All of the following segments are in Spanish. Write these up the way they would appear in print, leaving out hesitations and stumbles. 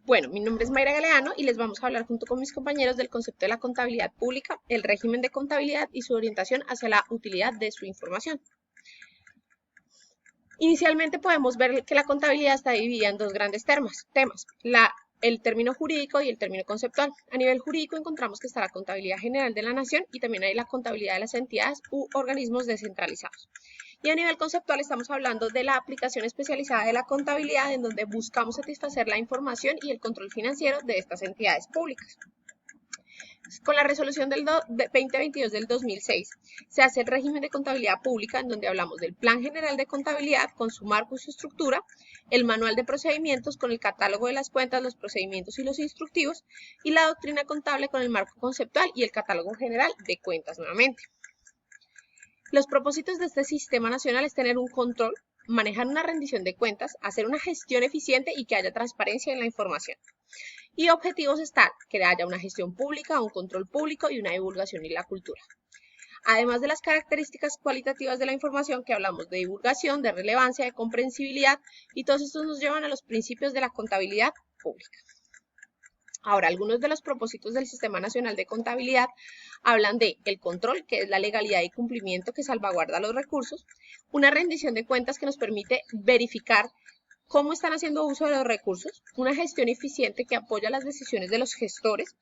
Bueno, mi nombre es Mayra Galeano y les vamos a hablar junto con mis compañeros del concepto de la contabilidad pública, el régimen de contabilidad y su orientación hacia la utilidad de su información. Inicialmente podemos ver que la contabilidad está dividida en dos grandes temas, el término jurídico y el término conceptual. A nivel jurídico encontramos que está la contabilidad general de la nación y también hay la contabilidad de las entidades u organismos descentralizados. Y a nivel conceptual estamos hablando de la aplicación especializada de la contabilidad en donde buscamos satisfacer la información y el control financiero de estas entidades públicas. Con la resolución del 2022 del 2006 se hace el régimen de contabilidad pública en donde hablamos del Plan General de Contabilidad con su marco y su estructura, el manual de procedimientos con el catálogo de las cuentas, los procedimientos y los instructivos y la doctrina contable con el marco conceptual y el catálogo general de cuentas nuevamente. Los propósitos de este sistema nacional es tener un control, manejar una rendición de cuentas, hacer una gestión eficiente y que haya transparencia en la información. Y objetivos están que haya una gestión pública, un control público y una divulgación y la cultura. Además de las características cualitativas de la información que hablamos de divulgación, de relevancia, de comprensibilidad y todos estos nos llevan a los principios de la contabilidad pública. Ahora, algunos de los propósitos del Sistema Nacional de Contabilidad hablan de el control, que es la legalidad y cumplimiento que salvaguarda los recursos, una rendición de cuentas que nos permite verificar cómo están haciendo uso de los recursos, una gestión eficiente que apoya las decisiones de los gestores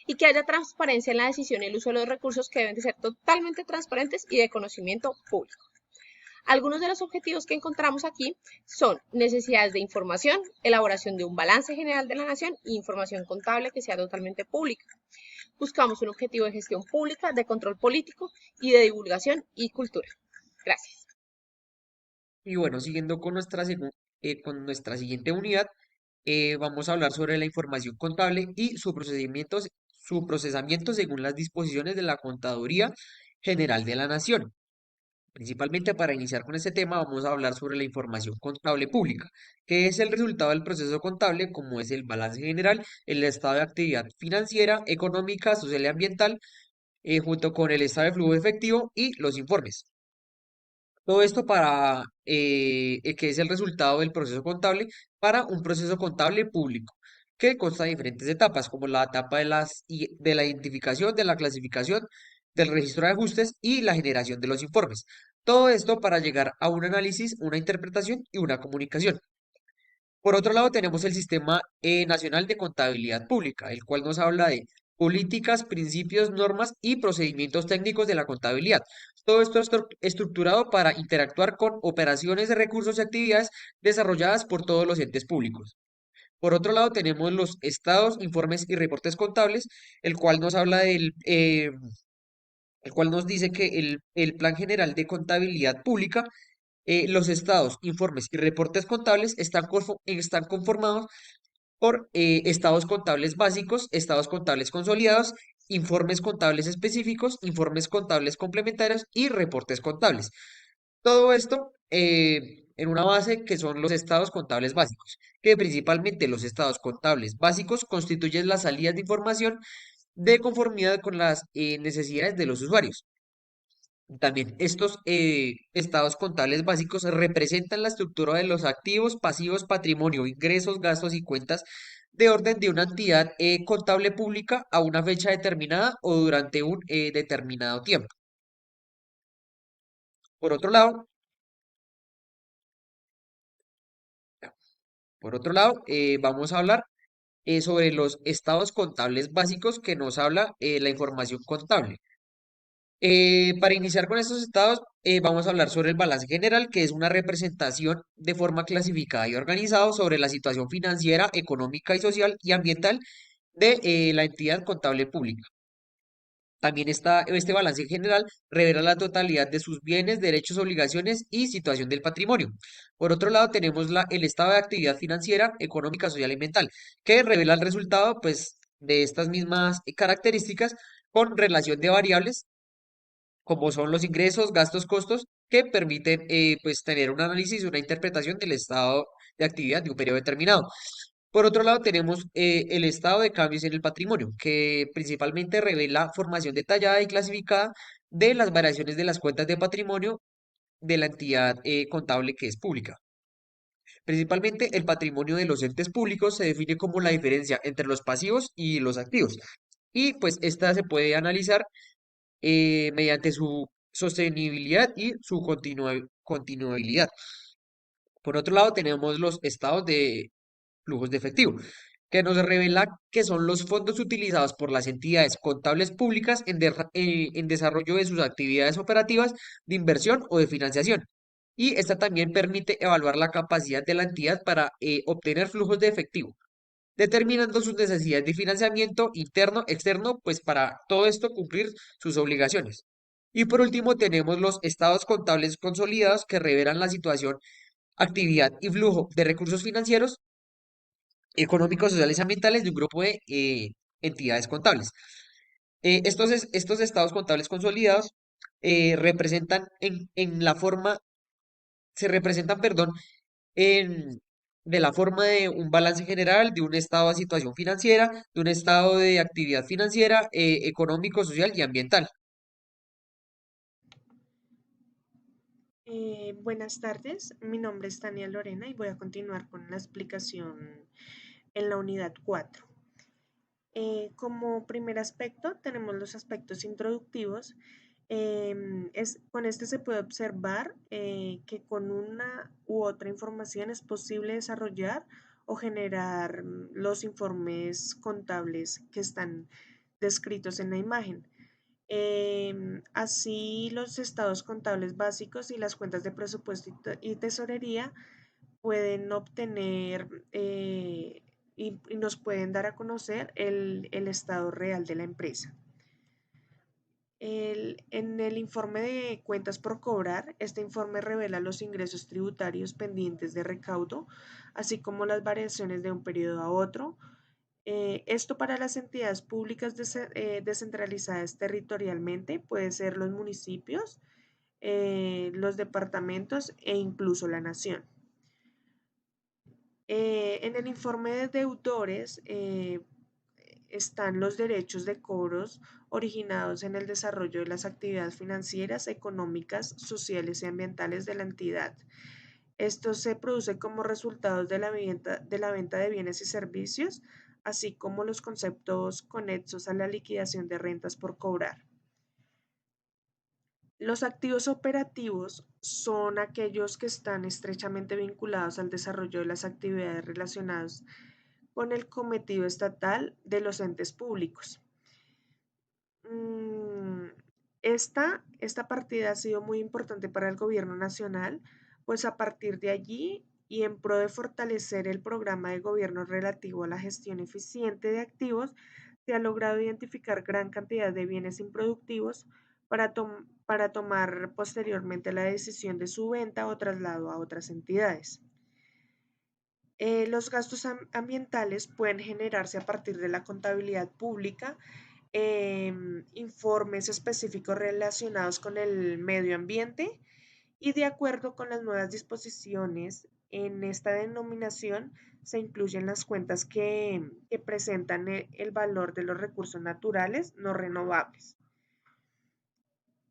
y que haya transparencia en la decisión y el uso de los recursos que deben de ser totalmente transparentes y de conocimiento público. Algunos de los objetivos que encontramos aquí son necesidades de información, elaboración de un balance general de la nación e información contable que sea totalmente pública. Buscamos un objetivo de gestión pública, de control político y de divulgación y cultura. Gracias. Y bueno, siguiendo con con nuestra siguiente unidad, vamos a hablar sobre la información contable y su procesamiento según las disposiciones de la Contaduría General de la Nación. Principalmente para iniciar con este tema, vamos a hablar sobre la información contable pública, que es el resultado del proceso contable, como es el balance general, el estado de actividad financiera, económica, social y ambiental, junto con el estado de flujo efectivo y los informes. Todo esto que es el resultado del proceso contable para un proceso contable público, que consta de diferentes etapas, como la etapa de la identificación, de la clasificación, del registro de ajustes y la generación de los informes. Todo esto para llegar a un análisis, una interpretación y una comunicación. Por otro lado, tenemos el Sistema Nacional de Contabilidad Pública, el cual nos habla de políticas, principios, normas y procedimientos técnicos de la contabilidad. Todo esto estructurado para interactuar con operaciones de recursos y actividades desarrolladas por todos los entes públicos. Por otro lado, tenemos los estados, informes y reportes contables, el cual nos habla el cual nos dice que el Plan General de Contabilidad Pública, los estados, informes y reportes contables están conformados por estados contables básicos, estados contables consolidados, informes contables específicos, informes contables complementarios y reportes contables. Todo esto en una base que son los estados contables básicos, que principalmente los estados contables básicos constituyen las salidas de información de conformidad con las necesidades de los usuarios. También estos estados contables básicos representan la estructura de los activos, pasivos, patrimonio, ingresos, gastos y cuentas de orden de una entidad contable pública a una fecha determinada o durante un determinado tiempo. Por otro lado, vamos a hablar sobre los estados contables básicos que nos habla la información contable. Para iniciar con estos estados, vamos a hablar sobre el balance general, que es una representación de forma clasificada y organizada sobre la situación financiera, económica y social y ambiental de la entidad contable pública. También este balance general revela la totalidad de sus bienes, derechos, obligaciones y situación del patrimonio. Por otro lado, tenemos el estado de actividad financiera, económica, social y mental, que revela el resultado, pues, de estas mismas características con relación de variables como son los ingresos, gastos, costos, que permiten pues tener un análisis y una interpretación del estado de actividad de un periodo determinado. Por otro lado, tenemos el estado de cambios en el patrimonio, que principalmente revela formación detallada y clasificada de las variaciones de las cuentas de patrimonio de la entidad contable que es pública. Principalmente el patrimonio de los entes públicos se define como la diferencia entre los pasivos y los activos. Y pues esta se puede analizar mediante su sostenibilidad y su continuabilidad. Por otro lado, tenemos los estados de flujos de efectivo, que nos revela que son los fondos utilizados por las entidades contables públicas en desarrollo de sus actividades operativas de inversión o de financiación. Y esta también permite evaluar la capacidad de la entidad para obtener flujos de efectivo, determinando sus necesidades de financiamiento interno, externo, pues para todo esto cumplir sus obligaciones. Y por último, tenemos los estados contables consolidados que revelan la situación, actividad y flujo de recursos financieros, económicos, sociales y ambientales de un grupo de entidades contables. Estos estados contables consolidados representan en la forma, se representan, perdón, en, de la forma de un balance general, de un estado de situación financiera, de un estado de actividad financiera, económico, social y ambiental. Buenas tardes, mi nombre es Tania Lorena y voy a continuar con la explicación en la unidad 4. Como primer aspecto tenemos los aspectos introductivos. Con este se puede observar que con una u otra información es posible desarrollar o generar los informes contables que están descritos en la imagen. Así, los estados contables básicos y las cuentas de presupuesto y tesorería pueden obtener y nos pueden dar a conocer el estado real de la empresa. En el informe de cuentas por cobrar, este informe revela los ingresos tributarios pendientes de recaudo, así como las variaciones de un periodo a otro. Esto para las entidades públicas descentralizadas territorialmente puede ser los municipios, los departamentos e incluso la nación. En el informe de deudores están los derechos de cobros originados en el desarrollo de las actividades financieras, económicas, sociales y ambientales de la entidad. Esto se produce como resultado de la venta de bienes y servicios, así como los conceptos conexos a la liquidación de rentas por cobrar. Los activos operativos son aquellos que están estrechamente vinculados al desarrollo de las actividades relacionadas con el cometido estatal de los entes públicos. Mm, esta partida ha sido muy importante para el gobierno nacional, pues a partir de allí y en pro de fortalecer el programa de gobierno relativo a la gestión eficiente de activos, se ha logrado identificar gran cantidad de bienes improductivos para tomar posteriormente la decisión de su venta o traslado a otras entidades. Los gastos ambientales pueden generarse a partir de la contabilidad pública, informes específicos relacionados con el medio ambiente y de acuerdo con las nuevas disposiciones en esta denominación se incluyen las cuentas que presentan el valor de los recursos naturales no renovables.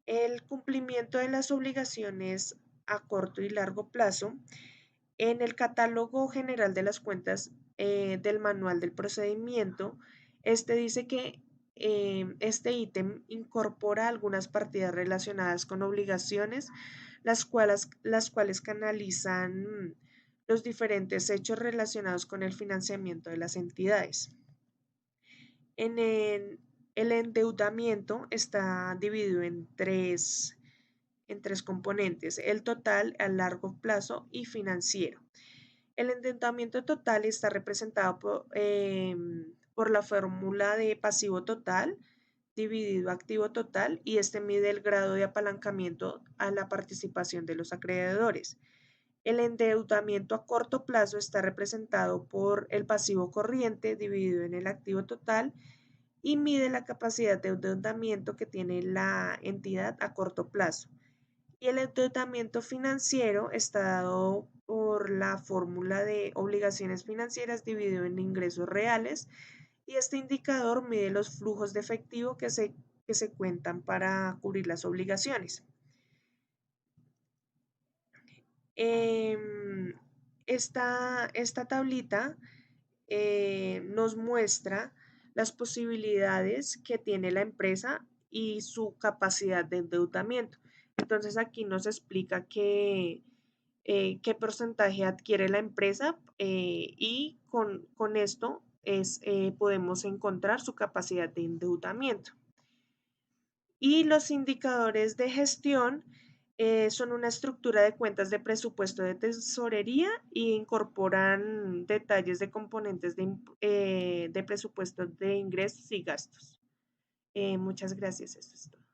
El cumplimiento de las obligaciones a corto y largo plazo. En el catálogo general de las cuentas del manual del procedimiento, este dice que este ítem incorpora algunas partidas relacionadas con obligaciones, las cuales canalizan los diferentes hechos relacionados con el financiamiento de las entidades. En el endeudamiento está dividido en tres componentes: el total, a largo plazo y financiero. El endeudamiento total está representado por la fórmula de pasivo total dividido activo total y este mide el grado de apalancamiento a la participación de los acreedores. El endeudamiento a corto plazo está representado por el pasivo corriente dividido en el activo total y mide la capacidad de endeudamiento que tiene la entidad a corto plazo. Y el endeudamiento financiero está dado por la fórmula de obligaciones financieras dividido en ingresos reales y este indicador mide los flujos de efectivo que se cuentan para cubrir las obligaciones. Esta tablita nos muestra las posibilidades que tiene la empresa y su capacidad de endeudamiento. Entonces aquí nos explica qué porcentaje adquiere la empresa y con esto podemos encontrar su capacidad de endeudamiento. Y los indicadores de gestión son una estructura de cuentas de presupuesto de tesorería e incorporan detalles de componentes de presupuesto de ingresos y gastos. Muchas gracias, eso es todo.